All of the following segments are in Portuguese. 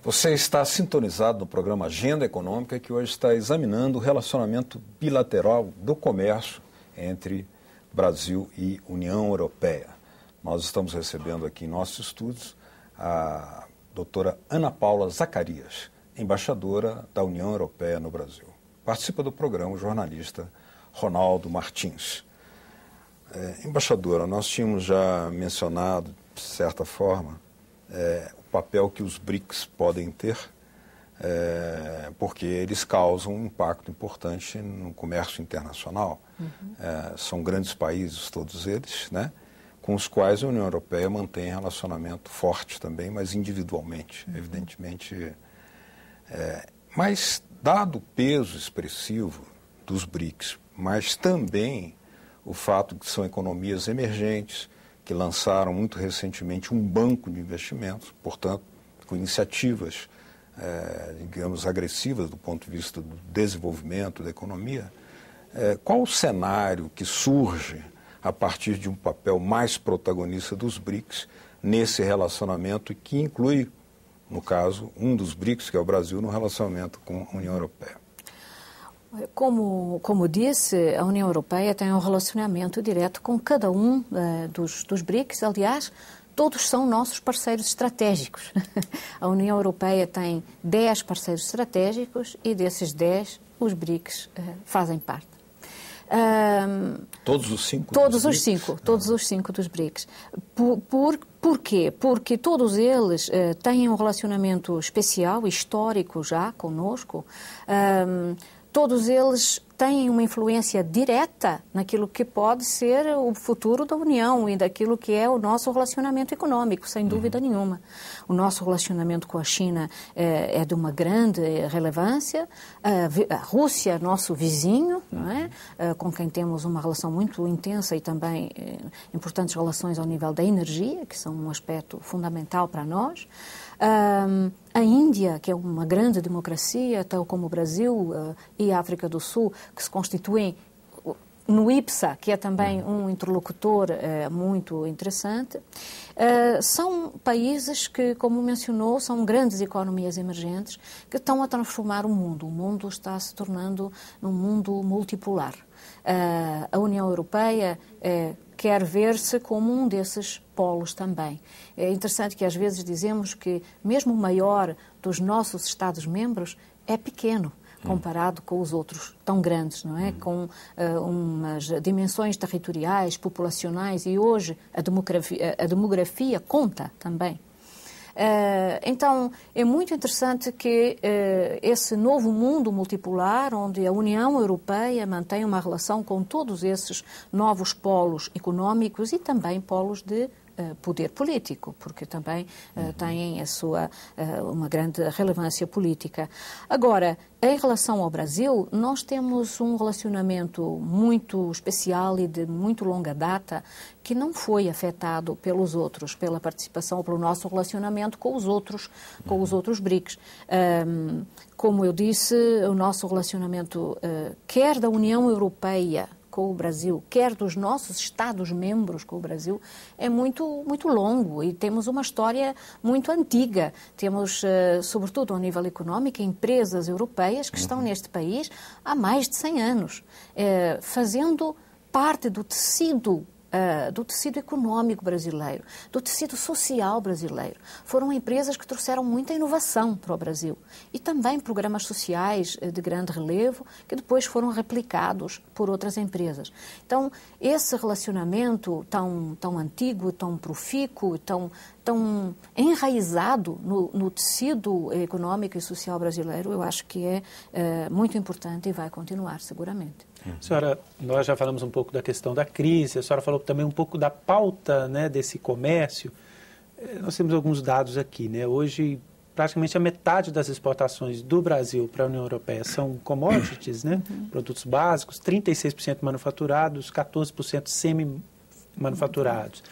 Você está sintonizado no programa Agenda Econômica, que hoje está examinando o relacionamento bilateral do comércio entre Brasil e União Europeia. Nós estamos recebendo aqui em nossos estúdios a doutora Ana Paula Zacarias, embaixadora da União Europeia no Brasil. Participa do programa o jornalista Ronaldo Martins. Embaixadora, nós tínhamos já mencionado, de certa forma, o papel que os BRICS podem ter, porque eles causam um impacto importante no comércio internacional. São grandes países, todos eles, né, com os quais a União Europeia mantém relacionamento forte também, mas individualmente, evidentemente. Mas, dado o peso expressivo dos BRICS, mas também o fato de que são economias emergentes, que lançaram muito recentemente um banco de investimentos, portanto, com iniciativas, digamos, agressivas do ponto de vista do desenvolvimento da economia, qual o cenário que surge a partir de um papel mais protagonista dos BRICS nesse relacionamento e que inclui, no caso, um dos BRICS, que é o Brasil, no relacionamento com a União Europeia? Como disse, a União Europeia tem um relacionamento direto com cada um dos BRICS. Aliás, todos são nossos parceiros estratégicos. A União Europeia tem 10 parceiros estratégicos e desses 10, os BRICS fazem parte. Todos os 5? Todos os 5 dos BRICS. Por quê? Porque todos eles têm um relacionamento especial, histórico já conosco. Todos eles têm uma influência direta naquilo que pode ser o futuro da União e daquilo que é o nosso relacionamento econômico, sem dúvida nenhuma. O nosso relacionamento com a China é de uma grande relevância. A Rússia, nosso vizinho, não é? Com quem temos uma relação muito intensa e também importantes relações ao nível da energia, que são um aspecto fundamental para nós. A Índia, que é uma grande democracia, tal como o Brasil e a África do Sul, que se constituem no IPSA, que é também um interlocutor muito interessante, são países que, como mencionou, são grandes economias emergentes que estão a transformar o mundo. O mundo está se tornando um mundo multipolar. A União Europeia quer ver-se como um desses polos também. É interessante que às vezes dizemos que mesmo o maior dos nossos Estados-membros é pequeno comparado com os outros tão grandes, não é? Com umas dimensões territoriais, populacionais e hoje a demografia conta também. Então, é muito interessante que esse novo mundo multipolar, onde a União Europeia mantém uma relação com todos esses novos polos económicos e também polos de poder político, porque também têm uma grande relevância política. Agora, em relação ao Brasil, nós temos um relacionamento muito especial e de muito longa data que não foi afetado pelos outros, pela participação ou pelo nosso relacionamento com os outros BRICS. Como eu disse, o nosso relacionamento, quer da União Europeia com o Brasil, quer dos nossos Estados-membros com o Brasil, é muito, muito longo e temos uma história muito antiga. Temos, sobretudo ao nível económico, empresas europeias que estão neste país há mais de 100 anos, fazendo parte do tecido económico brasileiro, do tecido social brasileiro. Foram empresas que trouxeram muita inovação para o Brasil e também programas sociais de grande relevo que depois foram replicados por outras empresas. Então, esse relacionamento tão antigo, tão profícuo, tão enraizado no tecido económico e social brasileiro, eu acho que é muito importante e vai continuar seguramente. Senhora, nós já falamos um pouco da questão da crise, a senhora falou também um pouco da pauta, né, desse comércio. Nós temos alguns dados aqui, né? Hoje, praticamente a metade das exportações do Brasil para a União Europeia são commodities, né? Produtos básicos, 36% manufaturados, 14% semi-manufaturados.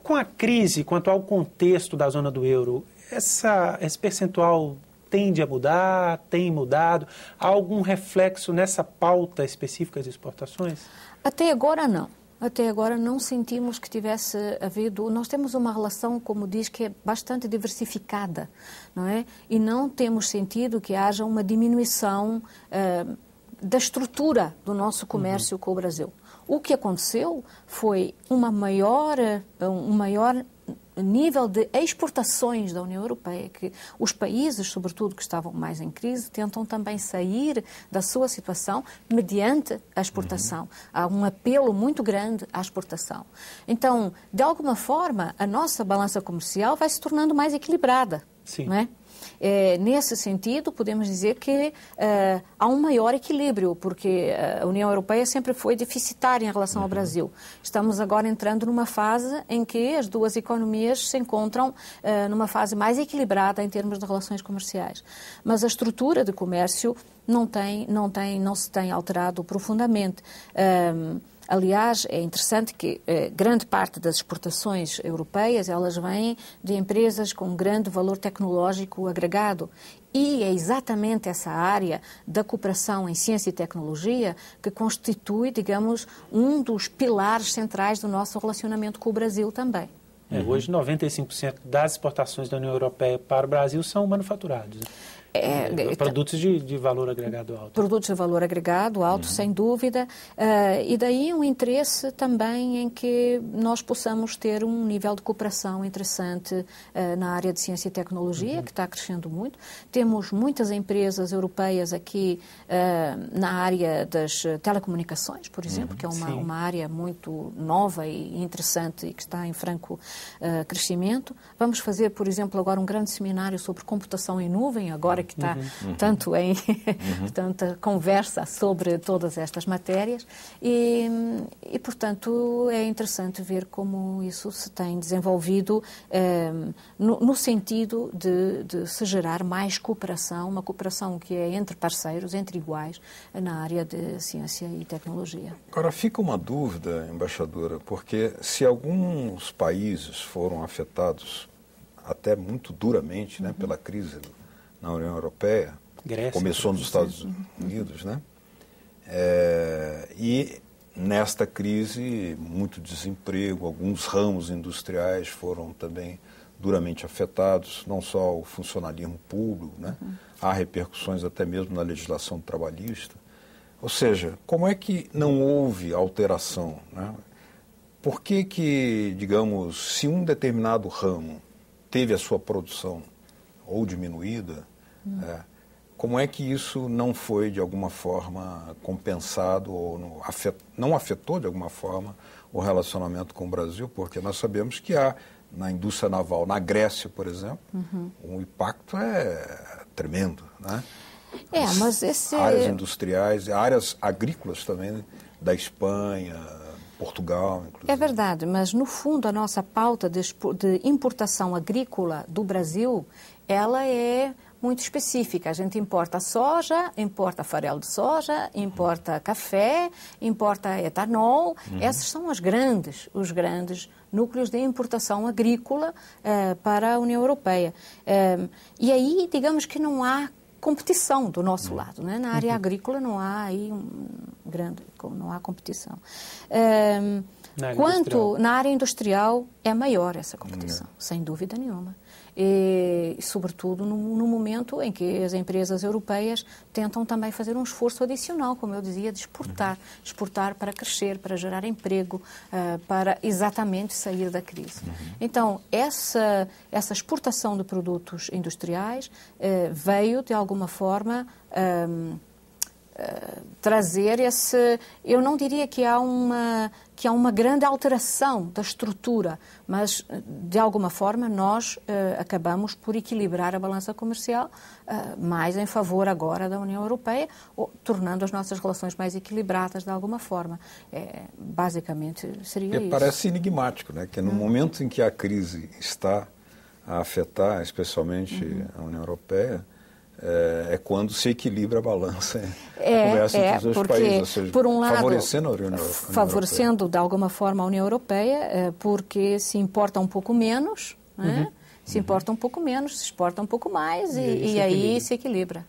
Com a crise, quanto ao contexto da zona do euro, esse percentual tende a mudar, tem mudado? Há algum reflexo nessa pauta específica de exportações? Até agora não. até agora não sentimos que tivesse havido... Nós temos uma relação, como diz, que é bastante diversificada, não é? E não temos sentido que haja uma diminuição da estrutura do nosso comércio com o Brasil. O que aconteceu foi um maior nível de exportações da União Europeia, que os países, sobretudo, que estavam mais em crise, tentam também sair da sua situação mediante a exportação. Há um apelo muito grande à exportação. Então, de alguma forma, a nossa balança comercial vai se tornando mais equilibrada. Sim. Não é? Nesse sentido, podemos dizer que há um maior equilíbrio, porque a União Europeia sempre foi deficitária em relação ao Brasil. Estamos agora entrando numa fase em que as duas economias se encontram numa fase mais equilibrada em termos de relações comerciais. Mas a estrutura de comércio não se tem alterado profundamente. Aliás, é interessante que grande parte das exportações europeias, elas vêm de empresas com grande valor tecnológico agregado. E é exatamente essa área da cooperação em ciência e tecnologia que constitui, digamos, um dos pilares centrais do nosso relacionamento com o Brasil também. Hoje, 95% das exportações da União Europeia para o Brasil são manufaturados. Produtos de valor agregado alto. Produtos de valor agregado alto, sem dúvida. E daí um interesse também em que nós possamos ter um nível de cooperação interessante na área de ciência e tecnologia, que está crescendo muito. Temos muitas empresas europeias aqui na área das telecomunicações, por exemplo, que é uma área muito nova e interessante e que está em franco crescimento. Vamos fazer, por exemplo, agora um grande seminário sobre computação em nuvem, agora que está tanto em tanta conversa sobre todas estas matérias e, portanto, é interessante ver como isso se tem desenvolvido no sentido de se gerar mais cooperação, uma cooperação que é entre parceiros, entre iguais, na área de ciência e tecnologia. Agora, fica uma dúvida, embaixadora, porque se alguns países foram afetados até muito duramente, né, pela crise na União Europeia, Grécia, começou nos Estados Unidos, né? E nesta crise, muito desemprego, alguns ramos industriais foram também duramente afetados, não só o funcionalismo público, né? Há repercussões até mesmo na legislação trabalhista. Ou seja, como é que não houve alteração, né? Por que, digamos, se um determinado ramo teve a sua produção ou diminuída, como é que isso não foi, de alguma forma, compensado ou não afetou, de alguma forma, o relacionamento com o Brasil? Porque nós sabemos que há, na indústria naval, na Grécia, por exemplo, o impacto é tremendo, né? Mas áreas industriais, áreas agrícolas também, da Espanha, Portugal, inclusive. É verdade, mas no fundo a nossa pauta de importação agrícola do Brasil, ela é muito específica. A gente importa soja, importa farelo de soja, importa café, importa etanol. Esses são os grandes núcleos de importação agrícola para a União Europeia. E aí, digamos que não há competição do nosso lado, né? Na área agrícola não há aí não há competição. Na área industrial é maior essa competição, sem dúvida nenhuma. E sobretudo no momento em que as empresas europeias tentam também fazer um esforço adicional, como eu dizia, de exportar para crescer, para gerar emprego, para exatamente sair da crise. Então, essa exportação de produtos industriais veio, de alguma forma, trazer eu não diria que há uma grande alteração da estrutura, mas de alguma forma nós acabamos por equilibrar a balança comercial mais em favor agora da União Europeia, tornando as nossas relações mais equilibradas de alguma forma. Basicamente seria isso. Parece enigmático, né? Que no momento em que a crise está a afetar especialmente a União Europeia, é quando se equilibra a balança entre os dois países, ou seja, por um lado, favorecendo a União favorecendo de alguma forma a União Europeia, porque se importa um pouco menos, né? Se importa um pouco menos, se exporta um pouco mais e aí se equilibra.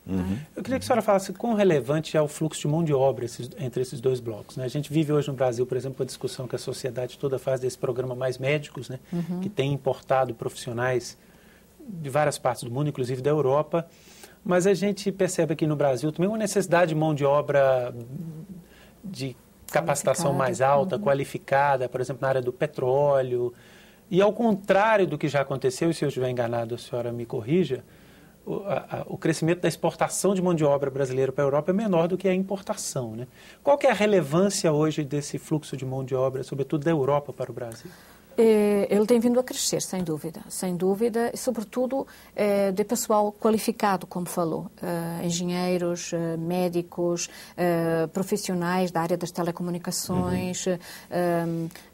Eu queria que a senhora falasse quão relevante é o fluxo de mão de obra entre esses dois blocos, né? A gente vive hoje no Brasil, por exemplo, a discussão que a sociedade toda faz desse programa Mais Médicos, né? Que tem importado profissionais de várias partes do mundo, inclusive da Europa, mas a gente percebe aqui no Brasil também uma necessidade de mão de obra de capacitação mais alta, qualificada, por exemplo, na área do petróleo. E ao contrário do que já aconteceu, e se eu estiver enganado, a senhora me corrija, o crescimento da exportação de mão de obra brasileira para a Europa é menor do que a importação, né? Qual que é a relevância hoje desse fluxo de mão de obra, sobretudo da Europa para o Brasil? Ele tem vindo a crescer, sem dúvida, e sobretudo de pessoal qualificado, como falou, engenheiros, médicos, profissionais da área das telecomunicações,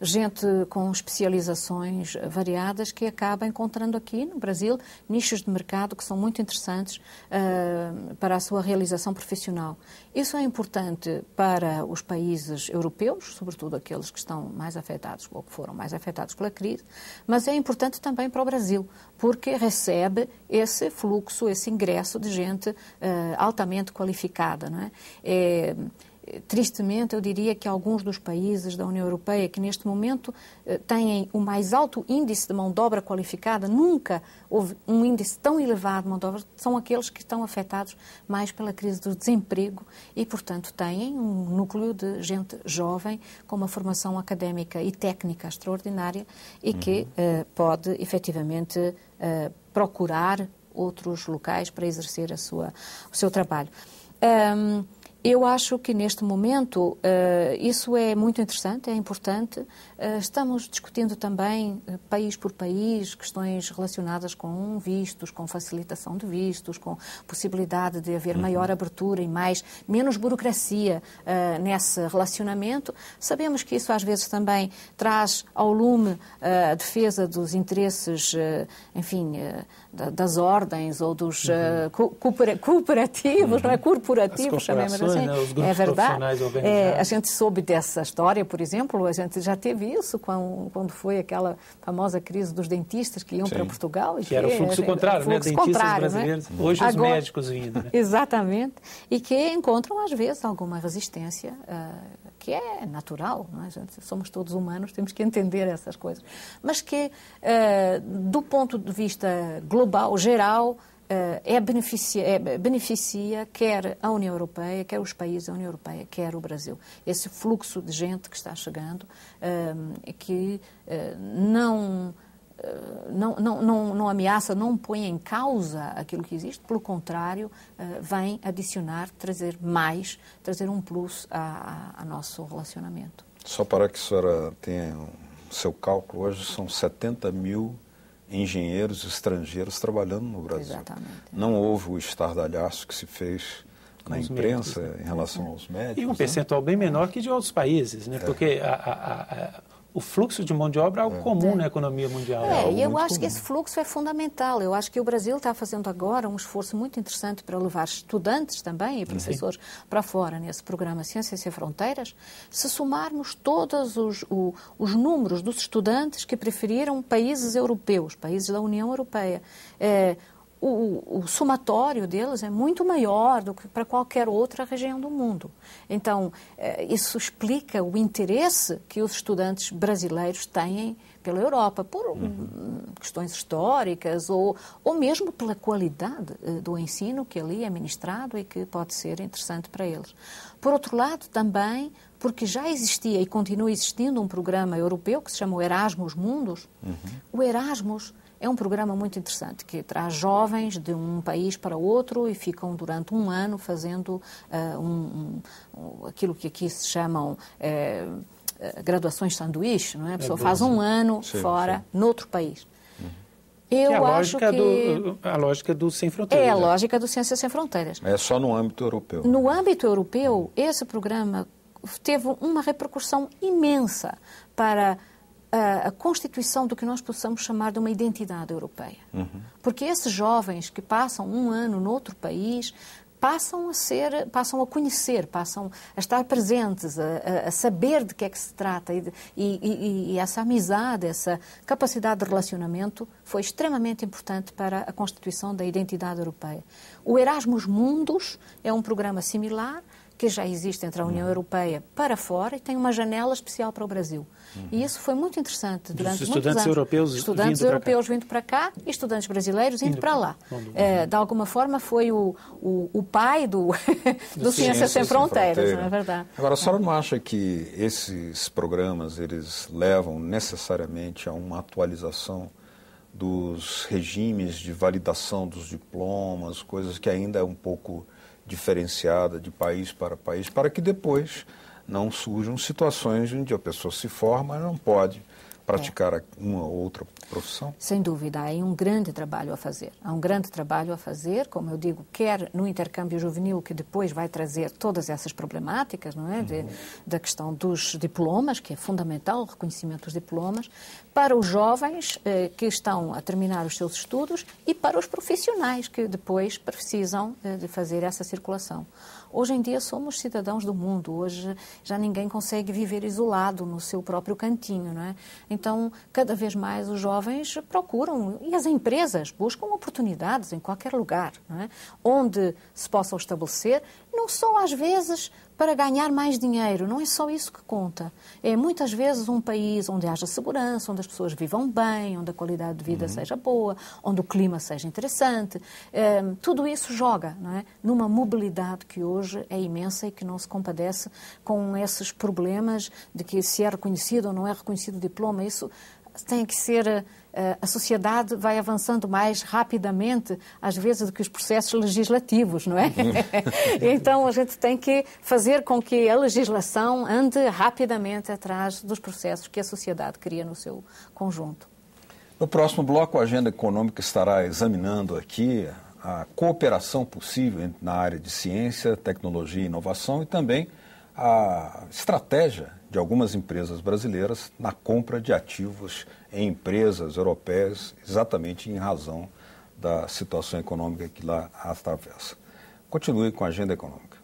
gente com especializações variadas que acaba encontrando aqui no Brasil nichos de mercado que são muito interessantes para a sua realização profissional. Isso é importante para os países europeus, sobretudo aqueles que estão mais afetados ou que foram mais afetados pela crise, mas é importante também para o Brasil, porque recebe esse fluxo, esse ingresso de gente altamente qualificada, não é? Tristemente, eu diria que alguns dos países da União Europeia que neste momento têm o mais alto índice de mão de obra qualificada, nunca houve um índice tão elevado de mão de obra, são aqueles que estão afetados mais pela crise do desemprego e, portanto, têm um núcleo de gente jovem com uma formação académica e técnica extraordinária e que pode, efetivamente, procurar outros locais para exercer o seu trabalho. Eu acho que neste momento isso é muito interessante, é importante. Estamos discutindo também, país por país, questões relacionadas com vistos, com facilitação de vistos, com possibilidade de haver maior abertura e menos burocracia nesse relacionamento. Sabemos que isso às vezes também traz ao lume a defesa dos interesses, enfim, das ordens ou dos cooperativos, não é? Corporativos, chamemos assim. Né? Os grupos profissionais organizados. A gente soube dessa história, por exemplo, a gente já teve isso quando foi aquela famosa crise dos dentistas que iam para Portugal. Que era o fluxo contrário, né? Dentistas brasileiros, né? Hoje agora, os médicos vindo. Né? Exatamente. E que encontram, às vezes, alguma resistência, que é natural, não é? Somos todos humanos, temos que entender essas coisas. Mas que, do ponto de vista global, geral, beneficia quer a União Europeia, quer os países da União Europeia, quer o Brasil. Esse fluxo de gente que está chegando, que não ameaça, não põe em causa aquilo que existe, pelo contrário, vem adicionar, trazer um plus a nosso relacionamento. Só para que a senhora tenha o seu cálculo, hoje são 70 mil engenheiros estrangeiros trabalhando no Brasil. Exatamente. Não houve o estardalhaço que se fez na imprensa médicos, em relação aos médicos. E um percentual bem menor que de outros países, né? Porque o fluxo de mão de obra é algo comum na economia mundial. E eu acho que esse fluxo é fundamental. Eu acho que o Brasil está fazendo agora um esforço muito interessante para levar estudantes também e professores para fora nesse programa Ciências Sem Fronteiras. Se somarmos todos os números dos estudantes que preferiram países europeus, países da União Europeia, o somatório deles é muito maior do que para qualquer outra região do mundo. Então, isso explica o interesse que os estudantes brasileiros têm pela Europa, por questões históricas ou mesmo pela qualidade do ensino que ali é ministrado e que pode ser interessante para eles. Por outro lado, também, porque já existia e continua existindo um programa europeu que se chama o Erasmus Mundus. O Erasmus é um programa muito interessante, que traz jovens de um país para outro e ficam durante um ano fazendo aquilo que aqui se chamam graduações sanduíche, não é? A pessoa faz um ano fora, noutro país. Eu acho que a lógica do Sem Fronteiras. É a lógica do Ciências Sem Fronteiras. É só no âmbito europeu. No âmbito europeu, esse programa teve uma repercussão imensa para a constituição do que nós possamos chamar de uma identidade europeia. Porque esses jovens que passam um ano noutro país passam a conhecer, passam a estar presentes, a saber de que é que se trata e essa amizade, essa capacidade de relacionamento foi extremamente importante para a constituição da identidade europeia. O Erasmus Mundus é um programa similar que já existe entre a União Europeia para fora e tem uma janela especial para o Brasil. E isso foi muito interessante durante muitos anos. Estudantes europeus vindo para cá e estudantes brasileiros indo para lá. De alguma forma foi o pai do Ciência Sem Fronteiras, não é verdade? Agora, a senhora não acha que esses programas, eles levam necessariamente a uma atualização dos regimes de validação dos diplomas, coisas que ainda é um pouco diferenciada de país, para que depois não surjam situações onde a pessoa se forma e não pode praticar uma ou outra profissão? Sem dúvida, há aí um grande trabalho a fazer. Há um grande trabalho a fazer, como eu digo, quer no intercâmbio juvenil, que depois vai trazer todas essas problemáticas, não é? Da questão dos diplomas, que é fundamental, o reconhecimento dos diplomas, para os jovens que estão a terminar os seus estudos e para os profissionais que depois precisam de fazer essa circulação. Hoje em dia somos cidadãos do mundo, hoje já ninguém consegue viver isolado no seu próprio cantinho, não é? Então, cada vez mais os jovens procuram, e as empresas buscam oportunidades em qualquer lugar, não é? Onde se possam estabelecer, não só às vezes para ganhar mais dinheiro, não é só isso que conta. É muitas vezes um país onde haja segurança, onde as pessoas vivam bem, onde a qualidade de vida seja boa, onde o clima seja interessante. Tudo isso joga, não é? Numa mobilidade que hoje é imensa e que não se compadece com esses problemas de que se é reconhecido ou não é reconhecido o diploma. Isso tem que ser... A sociedade vai avançando mais rapidamente, às vezes, do que os processos legislativos, não é? Então, a gente tem que fazer com que a legislação ande rapidamente atrás dos processos que a sociedade cria no seu conjunto. No próximo bloco, a Agenda Econômica estará examinando aqui a cooperação possível na área de ciência, tecnologia e inovação e também a estratégia de algumas empresas brasileiras na compra de ativos em empresas europeias, exatamente em razão da situação econômica que lá atravessa. Continue com a Agenda Econômica.